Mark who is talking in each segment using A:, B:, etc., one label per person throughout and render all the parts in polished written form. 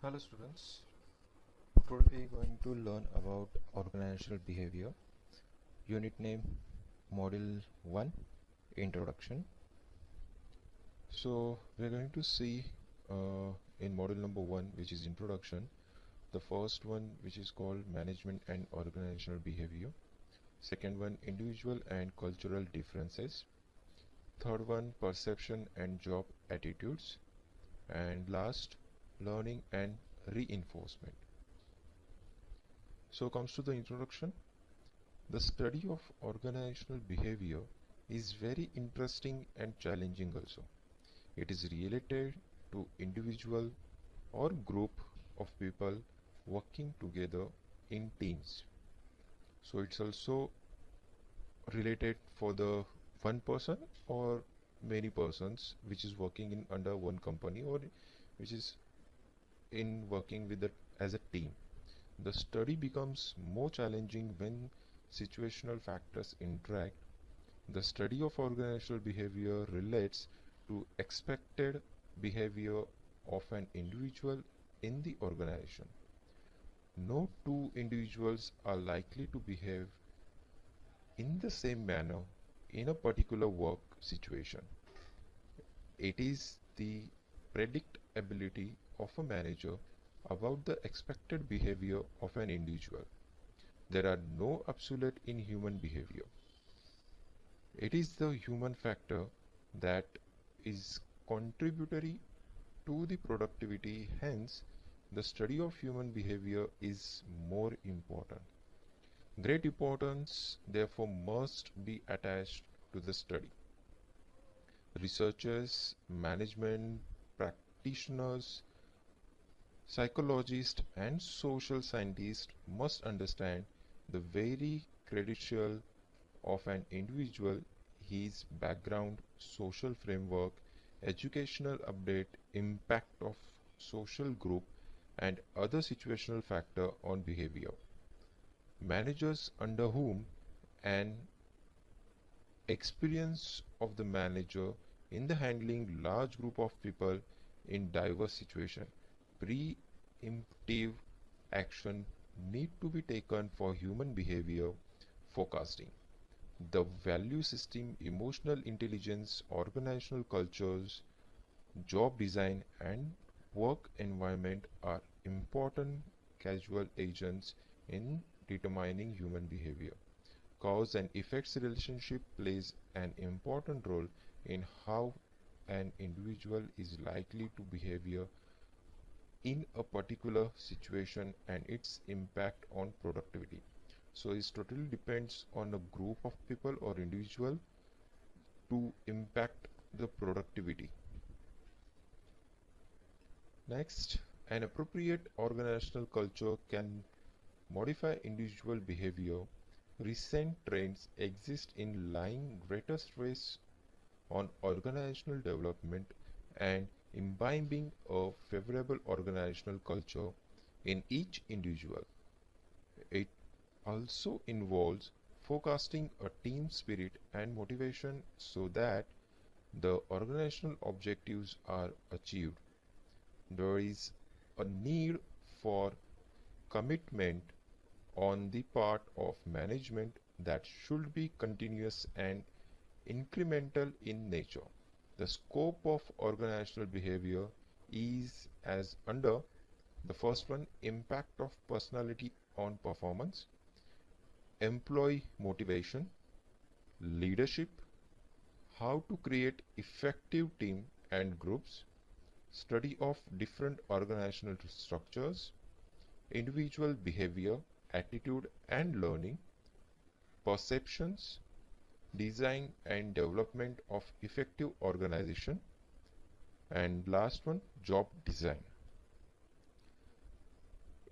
A: Hello students, today we are going to learn about organizational behavior, unit name, module 1, introduction. So we are going to see in module number 1, which is introduction, the first one which is called management and organizational behavior, second one individual and cultural differences, third one perception and job attitudes, and last learning and reinforcement. So comes to the introduction. The study of organizational behavior is very interesting and challenging also. It is related to individual or group of people working together in teams. So it's also related for the one person or many persons which is working in under one company or which is in working with it as a team. The study becomes more challenging when situational factors interact. The study of organizational behavior relates to expected behavior of an individual in the organization. No two individuals are likely to behave in the same manner in a particular work situation. It is the predictability of a manager about the expected behavior of an individual. There are no absolute in human behavior. It is the human factor that is contributory to the productivity, hence the study of human behavior is more important. Great importance therefore must be attached to the study. Researchers, management practitioners, psychologists and social scientists must understand the very credential of an individual, his background, social framework, educational update, impact of social group and other situational factor on behavior. Managers under whom an experience of the manager in the handling large group of people in diverse situation. Preemptive action need to be taken for human behavior forecasting. The value system, emotional intelligence, organizational cultures, job design and work environment are important causal agents in determining human behavior. Cause and effects relationship plays an important role in how an individual is likely to behave in a particular situation and its impact on productivity. So it totally depends on a group of people or individual to impact the productivity. Next, an appropriate organizational culture can modify individual behavior. Recent trends exist in laying greater stress on organizational development and imbibing a favorable organizational culture in each individual. It also involves forecasting a team spirit and motivation so that the organizational objectives are achieved. There is a need for commitment on the part of management that should be continuous and incremental in nature. The scope of organizational behavior is as under: the first one, impact of personality on performance, employee motivation, leadership, how to create effective team and groups, study of different organizational structures, individual behavior, attitude and learning, perceptions, design and development of effective organization, and last one, job design.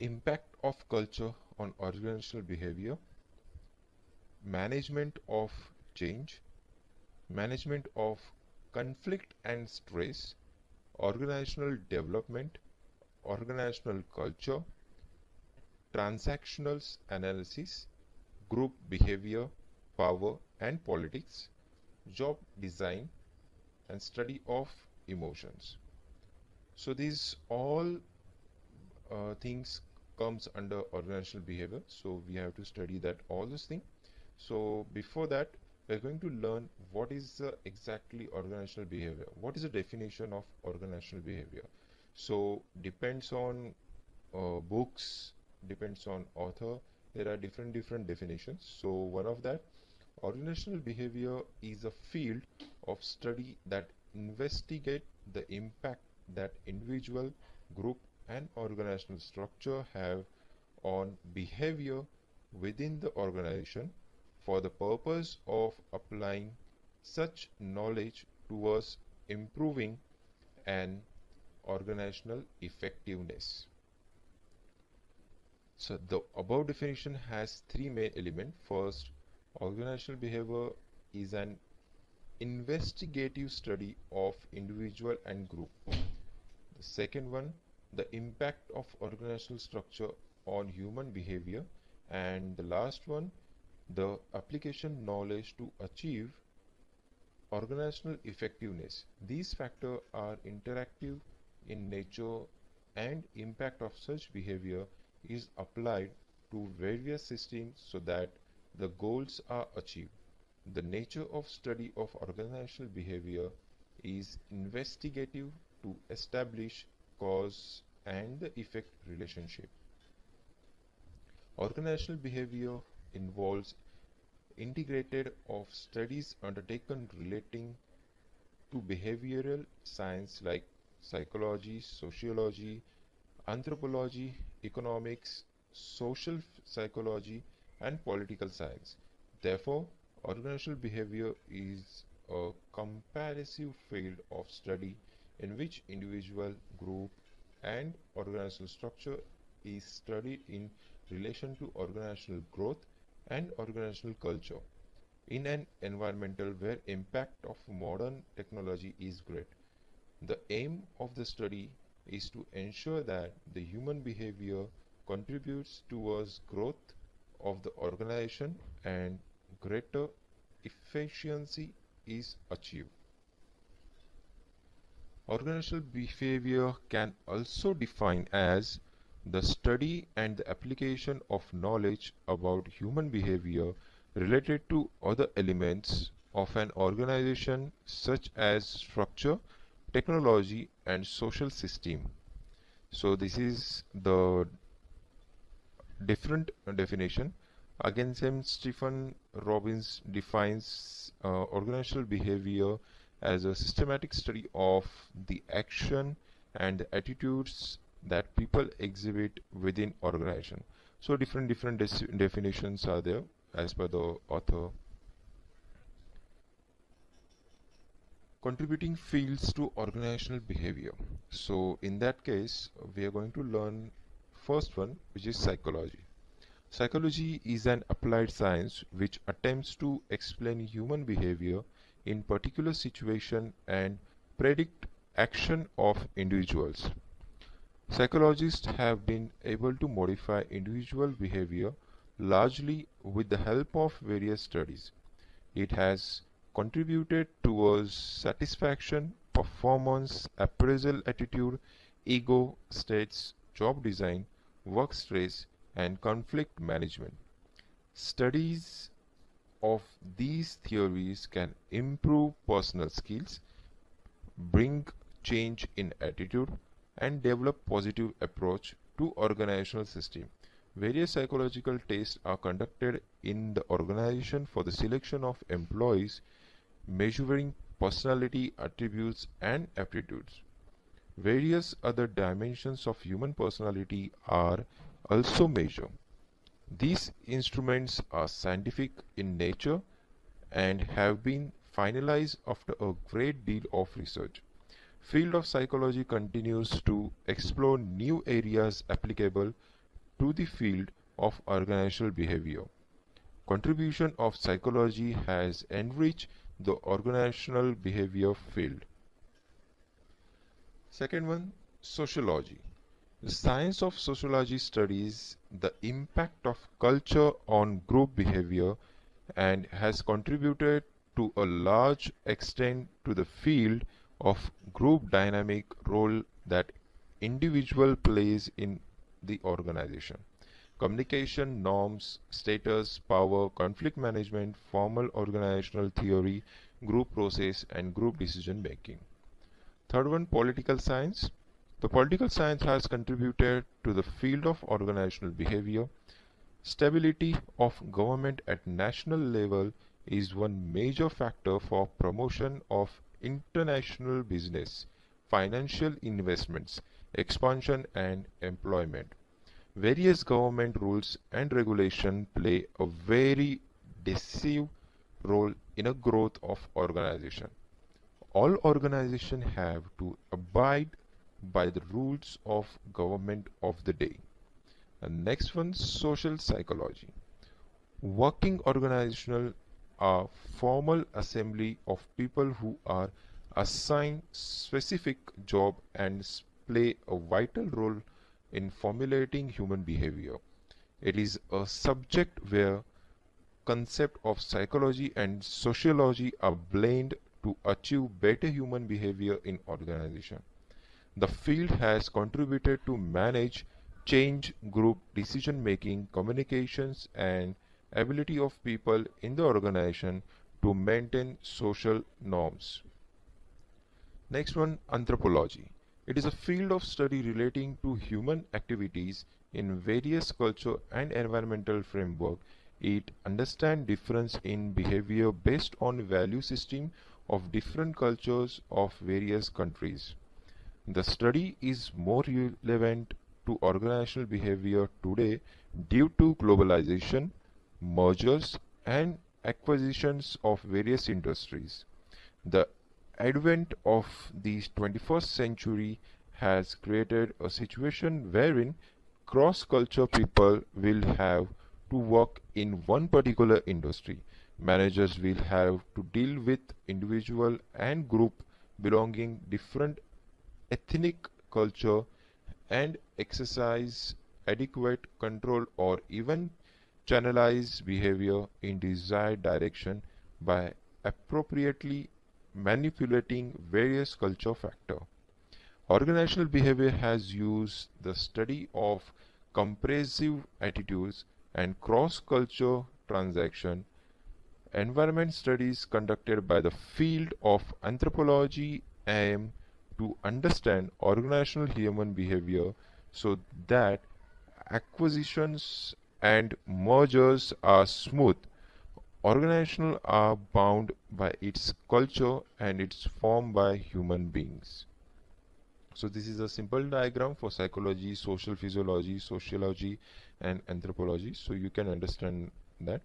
A: Impact of culture on organizational behavior, management of change, management of conflict and stress, organizational development, organizational culture, transactional analysis, group behavior, power and politics, job design and study of emotions. So these all things comes under organizational behavior, so we have to study that all those things. So before that, we're going to learn what is exactly organizational behavior. What is the definition of organizational behavior? So depends on books, depends on author. There are different definitions. So one of that, organizational behavior is a field of study that investigate the impact that individual, group, and organizational structure have on behavior within the organization for the purpose of applying such knowledge towards improving an organizational effectiveness. So the above definition has three main elements. First, organizational behavior is an investigative study of individual and group. The second one, the impact of organizational structure on human behavior. And the last one, the application knowledge to achieve organizational effectiveness. These factors are interactive in nature, and impact of such behavior is applied to various systems so that the goals are achieved. The nature of study of organizational behavior is investigative to establish cause and the effect relationship. Organizational behavior involves integrated of studies undertaken relating to behavioral science like psychology, sociology, anthropology, economics, social psychology, and political science. Therefore, organizational behavior is a comparative field of study in which individual, group, and organizational structure is studied in relation to organizational growth and organizational culture in an environmental where impact of modern technology is great. The aim of the study is to ensure that the human behavior contributes towards growth of the organization and greater efficiency is achieved. Organizational behavior can also define as the study and the application of knowledge about human behavior related to other elements of an organization such as structure, technology, and social system. So this is the different definition. Again, same Stephen Robbins defines organizational behavior as a systematic study of the action and the attitudes that people exhibit within organization. So different definitions are there as per the author. Contributing fields to organizational behavior. So in that case, we are going to learn first one, which is psychology. Psychology is an applied science which attempts to explain human behavior in particular situation and predict action of individuals. Psychologists have been able to modify individual behavior largely with the help of various studies. It has contributed towards satisfaction, performance, appraisal attitude, ego states, job design, work stress, and conflict management. Studies of these theories can improve personal skills, bring change in attitude, and develop positive approach to organizational system. Various psychological tests are conducted in the organization for the selection of employees, measuring personality attributes and aptitudes. Various other dimensions of human personality are also measured. These instruments are scientific in nature and have been finalized after a great deal of research. Field of psychology continues to explore new areas applicable to the field of organizational behavior. Contribution of psychology has enriched the organizational behavior field. Second one, sociology. The science of sociology studies the impact of culture on group behavior and has contributed to a large extent to the field of group dynamic role that individual plays in the organization. Communication, norms, status, power, conflict management, formal organizational theory, group process, and group decision making. Third one, political science. The political science has contributed to the field of organizational behavior. Stability of government at national level is one major factor for promotion of international business, financial investments, expansion and employment. Various government rules and regulation play a very decisive role in a growth of organization. All organizations have to abide by the rules of government of the day. And next one, social psychology. Working organizational are formal assembly of people who are assigned specific job and play a vital role in formulating human behavior. It is a subject where concept of psychology and sociology are blended to achieve better human behavior in organization. The field has contributed to manage change, group decision making, communications, and ability of people in the organization to maintain social norms. Next one, anthropology. It is a field of study relating to human activities in various culture and environmental framework. It understands difference in behavior based on value system of different cultures of various countries. The study is more relevant to organizational behavior today due to globalization, mergers, and acquisitions of various industries. The advent of the 21st century has created a situation wherein cross-culture people will have to work in one particular industry. Managers will have to deal with individual and group belonging different ethnic culture and exercise adequate control or even channelize behavior in desired direction by appropriately manipulating various culture factors. Organizational behavior has used the study of compressive attitudes and cross-culture transaction. Environment studies conducted by the field of anthropology aim to understand organizational human behavior so that acquisitions and mergers are smooth. Organizational are bound by its culture and it's formed by human beings. So this is a simple diagram for psychology, social physiology, sociology and anthropology, so you can understand that.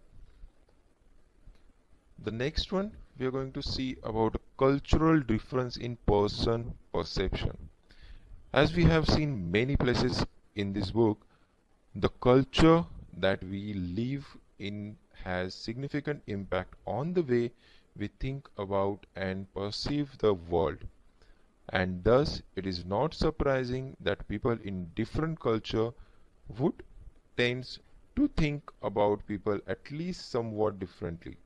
A: The next one we are going to see about cultural difference in person perception. As we have seen many places in this book, the culture that we live in has significant impact on the way we think about and perceive the world. And thus it is not surprising that people in different culture would tend to think about people at least somewhat differently.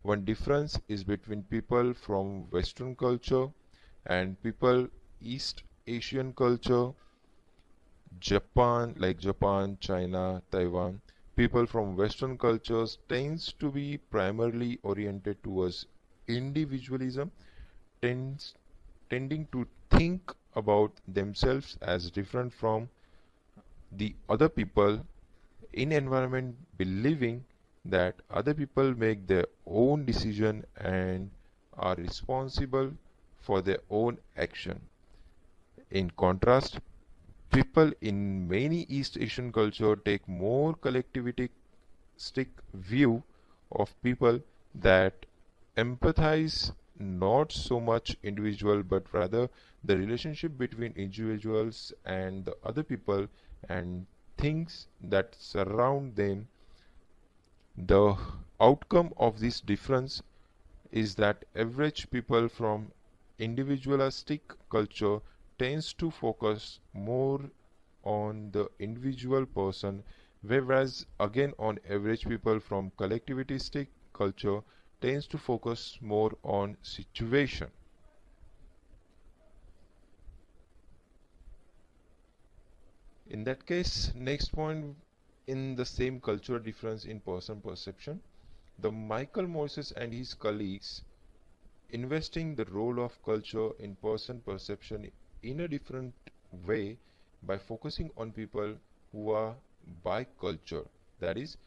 A: One difference is between people from Western culture and people East Asian culture, Japan, like Japan, China, Taiwan. People from Western cultures tends to be primarily oriented towards individualism, tends, tending to think about themselves as different from the other people in environment, believing that other people make their own decision and are responsible for their own action. In contrast, people in many East Asian culture take more collectivistic view of people that empathize not so much individual but rather the relationship between individuals and the other people and things that surround them. The outcome of this difference is that average people from individualistic culture tends to focus more on the individual person, whereas again on average people from collectivistic culture tends to focus more on situation. In that case, next point, in the same cultural difference in person perception, the Michael Moses and his colleagues investing the role of culture in person perception in a different way by focusing on people who are bicultural, that is,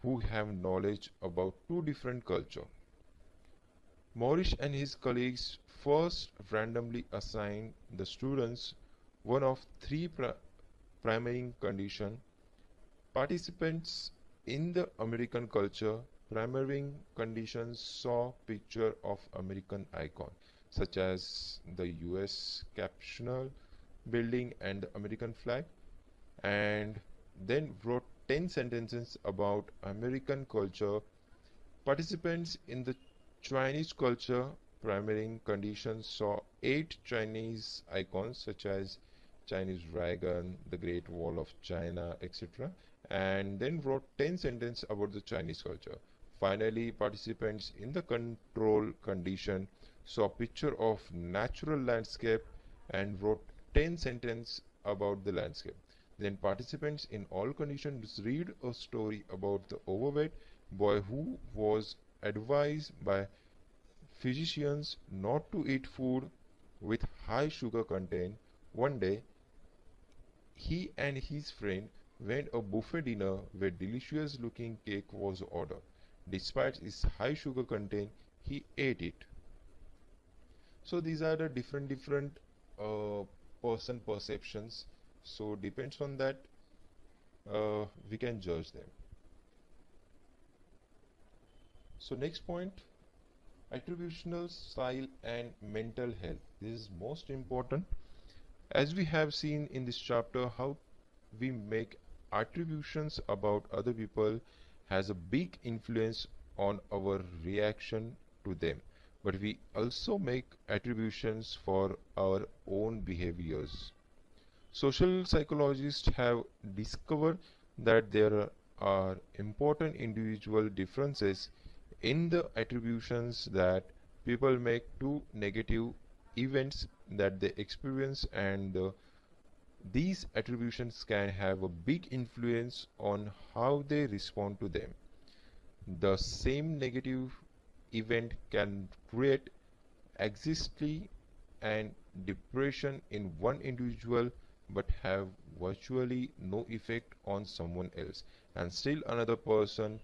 A: who have knowledge about two different culture. Morris and his colleagues first randomly assigned the students one of three primary conditions. Participants in the American culture primary conditions saw picture of American icon such as the US Capitol building and the American flag, and then wrote 10 sentences about American culture. Participants in the Chinese culture primary conditions saw 8 Chinese icons such as Chinese dragon, the Great Wall of China, etc., and then wrote 10 sentences about the Chinese culture. Finally, participants in the control condition saw picture of natural landscape and wrote 10 sentences about the landscape. Then participants in all conditions read a story about the overweight boy who was advised by physicians not to eat food with high sugar content. One day, he and his friend went a buffet dinner where delicious looking cake was ordered. Despite its high sugar content, he ate it. So these are the different uh, person perceptions. So depends on that, we can judge them. So next point, attributional style and mental health. This is most important. As we have seen in this chapter, how we make attributions about other people has a big influence on our reaction to them, but we also make attributions for our own behaviors. Social psychologists have discovered that there are important individual differences in the attributions that people make to negative events that they experience, and these attributions can have a big influence on how they respond to them. The same negative event can create anxiety and depression in one individual but have virtually no effect on someone else, and still another person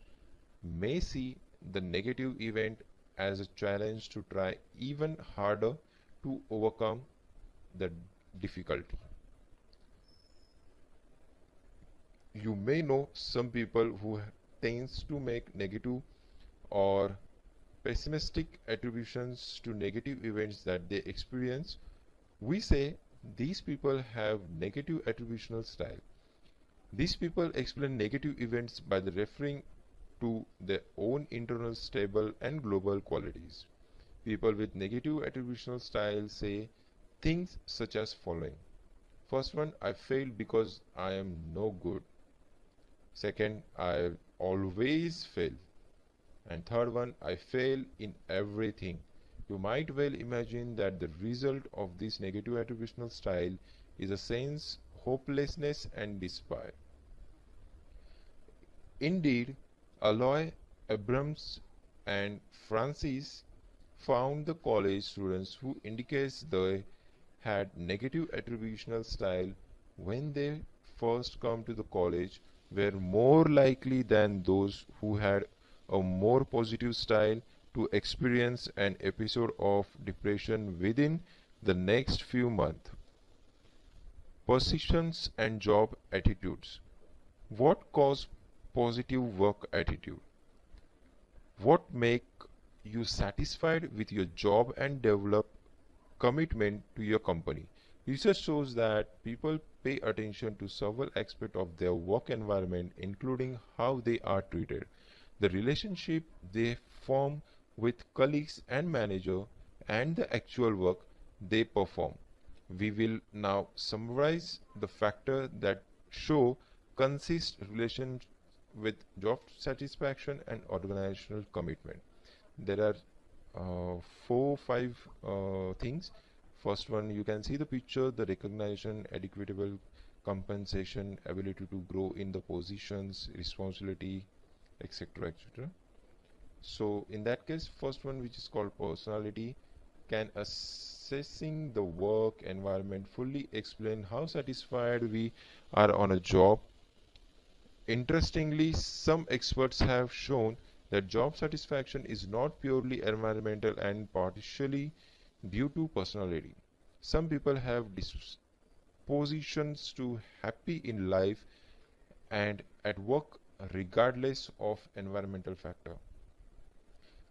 A: may see the negative event as a challenge to try even harder to overcome the difficulty. You may know some people who tends to make negative or pessimistic attributions to negative events that they experience. We say these people have negative attributional style. These people explain negative events by the referring to their own internal stable and global qualities. People with negative attributional style say things such as following. First one, I failed because I am no good. Second, I always fail. And third one, I fail in everything. You might well imagine that the result of this negative attributional style is a sense hopelessness and despair. Indeed, Aloy, Abrams, and Francis found the college students who indicates they had negative attributional style when they first come to the college were more likely than those who had a more positive style to experience an episode of depression within the next few months. Persistence and job attitudes. What cause positive work attitude? What make you satisfied with your job and develop commitment to your company? Research shows that people pay attention to several aspects of their work environment, including how they are treated, the relationship they form with colleagues and manager, and the actual work they perform. We will now summarize the factors that show consist relation with job satisfaction and organizational commitment. There are 4 5 things. First one, you can see the picture, the recognition, equitable compensation, ability to grow in the positions, responsibility, etc. etc. So in that case, first one, which is called personality, can assessing the work environment fully explain how satisfied we are on a job. Interestingly, some experts have shown that job satisfaction is not purely environmental and partially due to personality. Some people have dispositions to happy in life and at work regardless of environmental factor.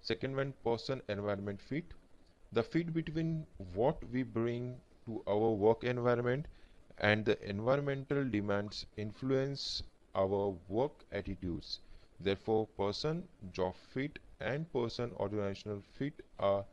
A: Second one, person environment fit. The fit between what we bring to our work environment and the environmental demands influence our work attitudes. Therefore, person job fit and person organizational fit are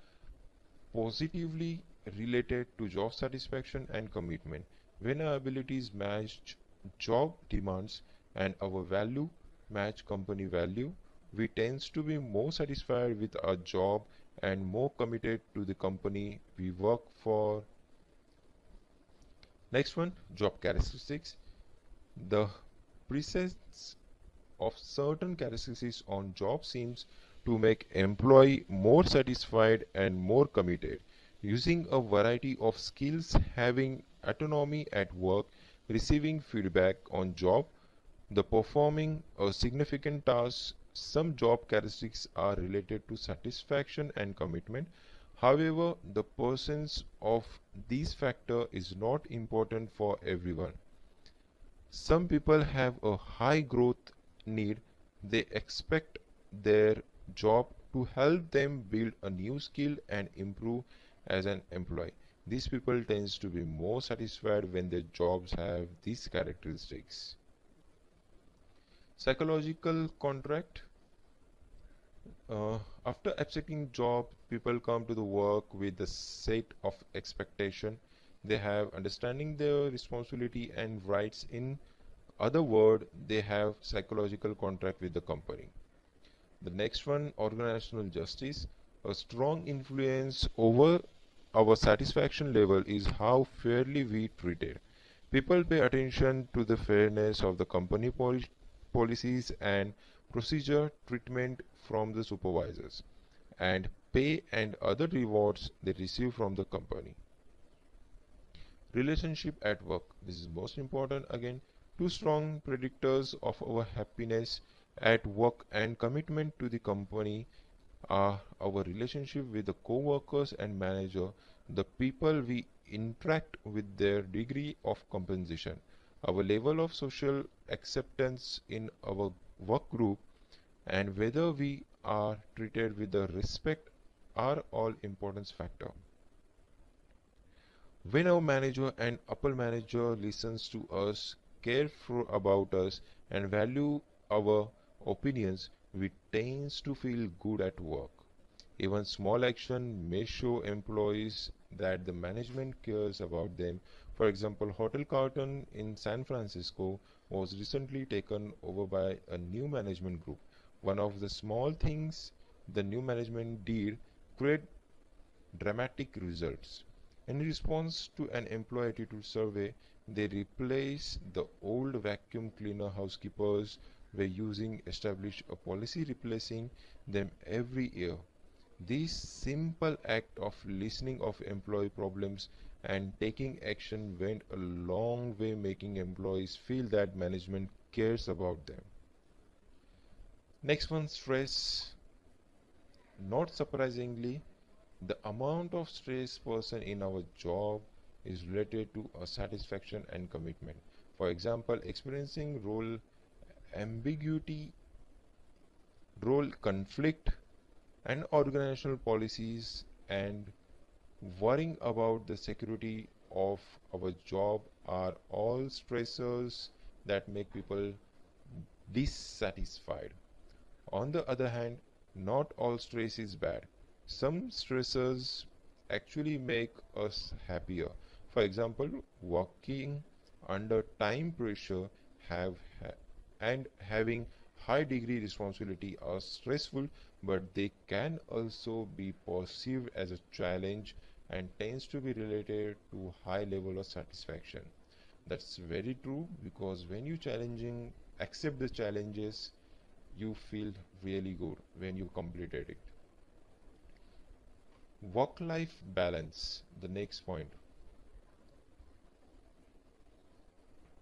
A: positively related to job satisfaction and commitment. When our abilities match job demands and our value match company value, we tend to be more satisfied with our job and more committed to the company we work for. Next one, job characteristics. The presence of certain characteristics on job seems to make employee more satisfied and more committed. Using a variety of skills, having autonomy at work, receiving feedback on job, the performing a significant task, some job characteristics are related to satisfaction and commitment. However, the presence of these factors is not important for everyone. Some people have a high growth need. They expect their job to help them build a new skill and improve as an employee. These people tends to be more satisfied when their jobs have these characteristics. Psychological contract. After accepting job, people come to the work with the set of expectation. They have understanding their responsibility and rights. In other word, they have psychological contract with the company. The next one, organizational justice. A strong influence over our satisfaction level is how fairly we treated. People pay attention to the fairness of the company policies and procedure treatment from the supervisors and pay and other rewards they receive from the company. Relationship at work. This is most important again. Two strong predictors of our happiness at work and commitment to the company are our relationship with the co-workers and manager, the people we interact with, their degree of compensation, our level of social acceptance in our work group, and whether we are treated with the respect are all important factors. When our manager and upper manager listens to us, care for about us, and value our opinions, we tend to feel good at work. Even small action may show employees that the management cares about them. For example, Hotel Carlton in San Francisco was recently taken over by a new management group. One of the small things the new management did create dramatic results. In response to an employee attitude survey, they replaced the old vacuum cleaner housekeepers were using established a policy replacing them every year. This simple act of listening of employee problems and taking action went a long way making employees feel that management cares about them. Next one, stress. Not surprisingly, the amount of stress person in our job is related to a satisfaction and commitment. For example, experiencing role ambiguity, role conflict, and organizational policies, and worrying about the security of our job are all stressors that make people dissatisfied. On the other hand, not all stress is bad. Some stressors actually make us happier. For example, working under time pressure and having high degree responsibility are stressful, but they can also be perceived as a challenge and tends to be related to high level of satisfaction. That's very true, because when you challenging accept the challenges, you feel really good when you completed it. Work life balance, the next point.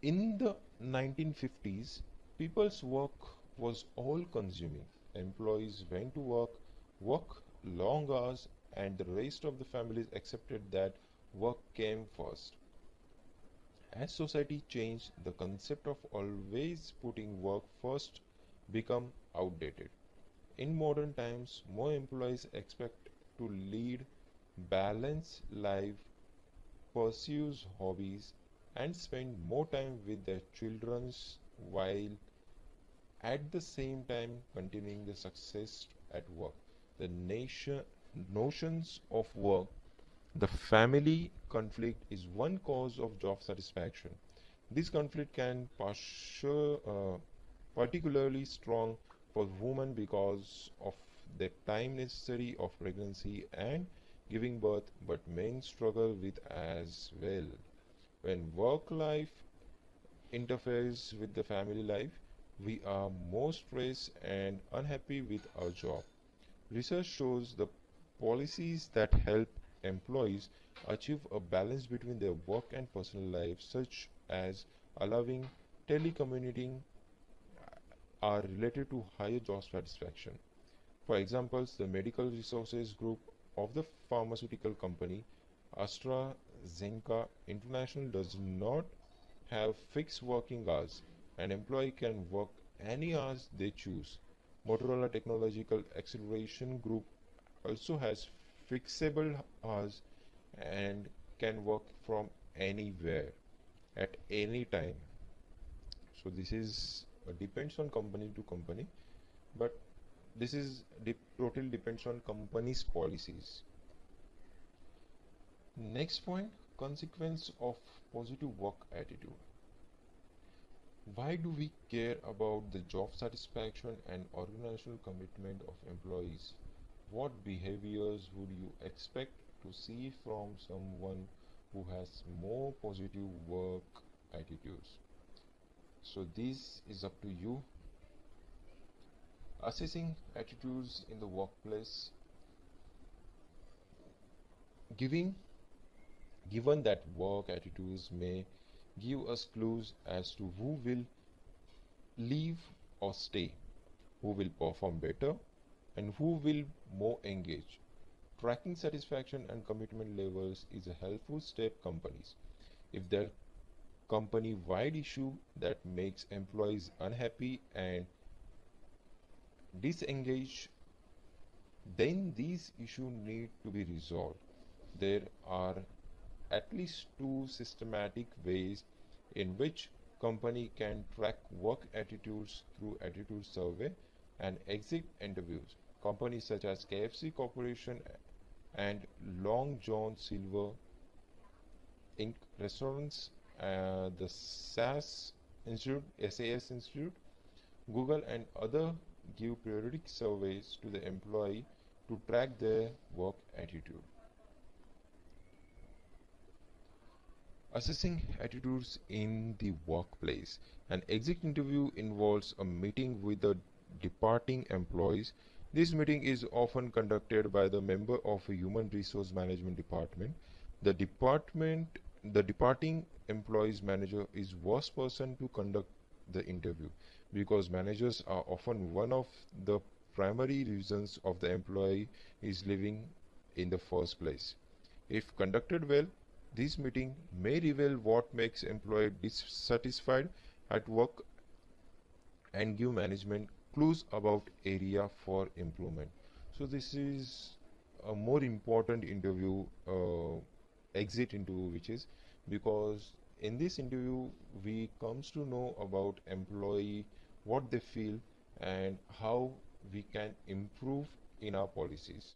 A: In the 1950s, people's work was all consuming. Employees went to work long hours, and the rest of the families accepted that work came first. As society changed, the concept of always putting work first became outdated. In modern times, more employees expect to lead balanced life, pursues hobbies, and spend more time with their children while at the same time continuing the success at work. The notions of work, the family conflict is one cause of job satisfaction. This conflict can particularly strong for women because of the time necessary of pregnancy and giving birth, but men struggle with as well. When work life interferes with the family life, we are more stressed and unhappy with our job. Research shows the policies that help employees achieve a balance between their work and personal life, such as allowing telecommuting, are related to higher job satisfaction. For example, the medical resources group of the pharmaceutical company AstraZeneca International does not have fixed working hours. An employee can work any hours they choose. Motorola Technological Acceleration Group also has fixable hours and can work from anywhere at any time. So this is depends on company to company, but this is totally depends on company's policies. Next point, consequence of positive work attitude. Why do we care about the job satisfaction and organizational commitment of employees? What behaviors would you expect to see from someone who has more positive work attitudes? So this is up to you. Assessing attitudes in the workplace. Giving Given that work attitudes may give us clues as to who will leave or stay, who will perform better, and who will more engage. Tracking satisfaction and commitment levels is a helpful step companies. If there company-wide issue that makes employees unhappy and disengaged, then these issues need to be resolved. There are at least two systematic ways in which company can track work attitudes through attitude survey and exit interviews. Companies such as KFC Corporation and Long John Silver Inc. restaurants, the SAS Institute, Google and other give periodic surveys to the employee to track their work attitude. Assessing attitudes in the workplace. An exit interview involves a meeting with the departing employees. This meeting is often conducted by the member of a human resource management department. The departing employees manager is worst person to conduct the interview, because managers are often one of the primary reasons of the employee is leaving in the first place. If conducted well, this meeting may reveal what makes employee dissatisfied at work and give management clues about area for improvement. So this is a more important interview, exit interview, which is because in this interview we comes to know about employee, what they feel and how we can improve in our policies.